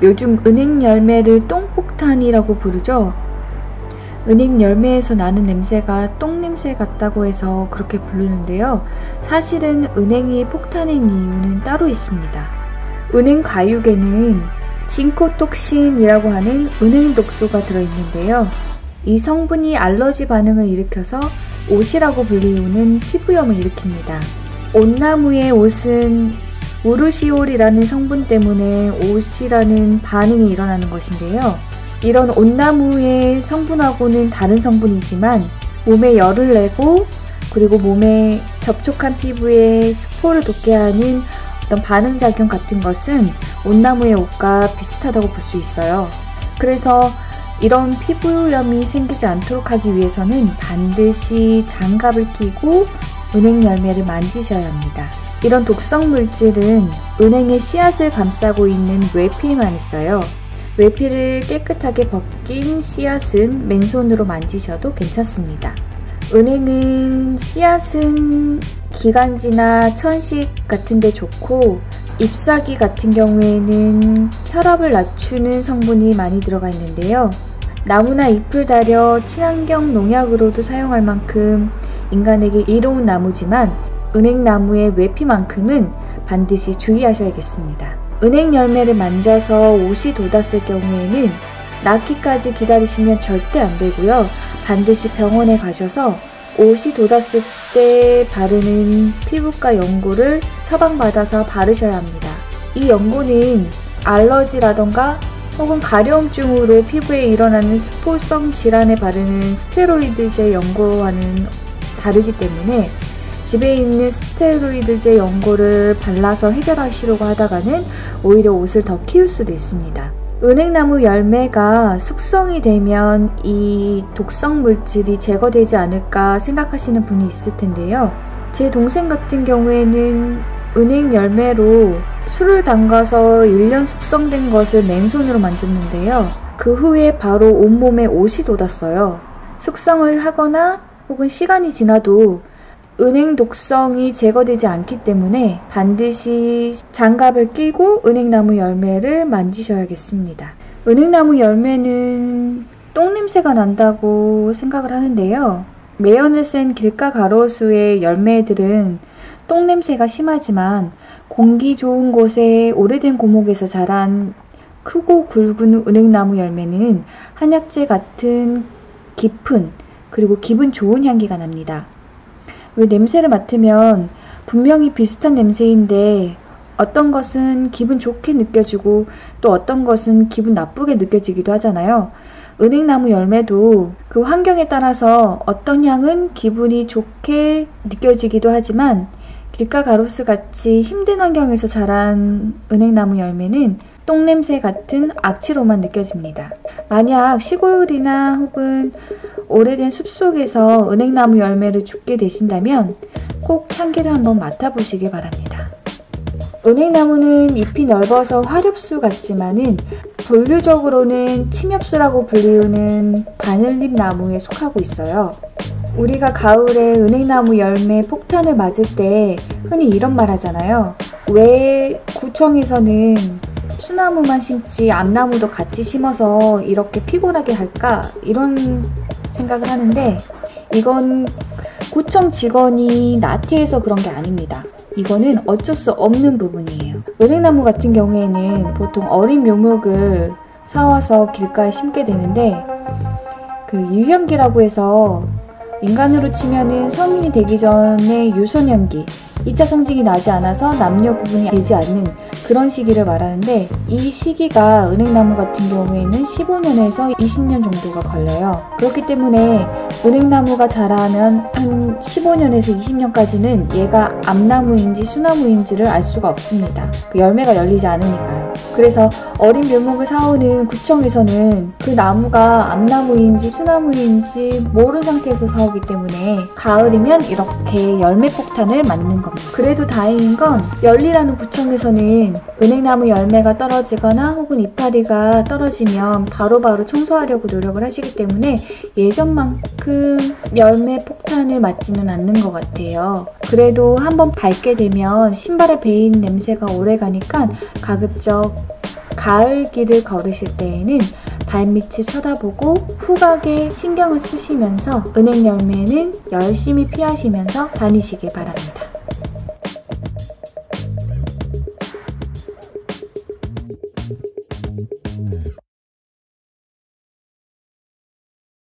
요즘 은행 열매를 똥폭탄이라고 부르죠. 은행 열매에서 나는 냄새가 똥 냄새 같다고 해서 그렇게 부르는데요. 사실은 은행이 폭탄인 이유는 따로 있습니다. 은행 과육에는 징코톡신이라고 하는 은행 독소가 들어있는데요. 이 성분이 알러지 반응을 일으켜서 옷이라고 불리우는 피부염을 일으킵니다. 온나무의 옷은 우르시올이라는 성분 때문에 옷이라는 반응이 일어나는 것인데요. 이런 온나무의 성분하고는 다른 성분이지만 몸에 열을 내고 그리고 몸에 접촉한 피부에 스포를 돋게 하는 어떤 반응작용 같은 것은 온나무의 옷과 비슷하다고 볼 수 있어요. 그래서 이런 피부염이 생기지 않도록 하기 위해서는 반드시 장갑을 끼고 은행 열매를 만지셔야 합니다. 이런 독성 물질은 은행의 씨앗을 감싸고 있는 외피에만 있어요. 외피를 깨끗하게 벗긴 씨앗은 맨손으로 만지셔도 괜찮습니다. 은행은 씨앗은 기관지나 천식 같은 데 좋고 잎사귀 같은 경우에는 혈압을 낮추는 성분이 많이 들어가 있는데요. 나무나 잎을 다려 친환경 농약으로도 사용할 만큼 인간에게 이로운 나무지만 은행나무의 외피만큼은 반드시 주의하셔야겠습니다. 은행 열매를 만져서 옷이 돋았을 경우에는 낫기까지 기다리시면 절대 안 되고요. 반드시 병원에 가셔서 옷이 돋았을 때 바르는 피부과 연고를 처방받아서 바르셔야 합니다. 이 연고는 알러지라던가 혹은 가려움증으로 피부에 일어나는 스포성 질환에 바르는 스테로이드제 연고와는 다르기 때문에 집에 있는 스테로이드제 연고를 발라서 해결하시려고 하다가는 오히려 옷을 더 키울 수도 있습니다. 은행나무 열매가 숙성이 되면 이 독성 물질이 제거되지 않을까 생각하시는 분이 있을 텐데요. 제 동생 같은 경우에는 은행 열매로 술을 담가서 1년 숙성된 것을 맨손으로 만졌는데요. 그 후에 바로 온몸에 옷이 돋았어요. 숙성을 하거나 혹은 시간이 지나도 은행 독성이 제거되지 않기 때문에 반드시 장갑을 끼고 은행나무 열매를 만지셔야겠습니다. 은행나무 열매는 똥냄새가 난다고 생각을 하는데요. 매연을 센 길가 가로수의 열매들은 똥냄새가 심하지만 공기 좋은 곳에 오래된 고목에서 자란 크고 굵은 은행나무 열매는 한약재 같은 깊은 그리고 기분 좋은 향기가 납니다. 왜 냄새를 맡으면 분명히 비슷한 냄새인데 어떤 것은 기분 좋게 느껴지고 또 어떤 것은 기분 나쁘게 느껴지기도 하잖아요. 은행나무 열매도 그 환경에 따라서 어떤 향은 기분이 좋게 느껴지기도 하지만 길가 가로수 같이 힘든 환경에서 자란 은행나무 열매는 똥냄새 같은 악취로만 느껴집니다. 만약 시골이나 혹은 오래된 숲속에서 은행나무 열매를 줍게 되신다면 꼭 향기를 한번 맡아보시길 바랍니다. 은행나무는 잎이 넓어서 화렵수 같지만은 본류적으로는 침엽수라고 불리우는 바늘잎 나무에 속하고 있어요. 우리가 가을에 은행나무 열매 폭탄을 맞을 때 흔히 이런 말 하잖아요. 왜 구청에서는 수나무만 심지 암나무도 같이 심어서 이렇게 피곤하게 할까? 이런 생각을 하는데 이건 구청 직원이 나태해서 그런 게 아닙니다. 이거는 어쩔 수 없는 부분이에요. 은행나무 같은 경우에는 보통 어린 묘목을 사와서 길가에 심게 되는데 그 유형기라고 해서 인간으로 치면은 성인이 되기 전에 유소년기 2차 성징이 나지 않아서 남녀 구분이 되지 않는 그런 시기를 말하는데 이 시기가 은행나무 같은 경우에는 15년에서 20년 정도가 걸려요. 그렇기 때문에 은행나무가 자라면 한 15년에서 20년까지는 얘가 암나무인지 수나무인지를 알 수가 없습니다. 그 열매가 열리지 않으니까요. 그래서 어린 묘목을 사오는 구청에서는 그 나무가 암나무인지 수나무인지 모르는 상태에서 사오기 때문에 가을이면 이렇게 열매 폭탄을 맞는 겁니다. 그래도 다행인 건 열리라는 구청에서는 은행나무 열매가 떨어지거나 혹은 이파리가 떨어지면 바로바로 청소하려고 노력을 하시기 때문에 예전만큼 열매 폭탄을 맞지는 않는 것 같아요. 그래도 한번 밟게 되면 신발에 배인 냄새가 오래 가니까 가급적 가을 길을 걸으실 때에는 발밑을 쳐다보고 후각에 신경을 쓰시면서 은행 열매는 열심히 피하시면서 다니시길 바랍니다.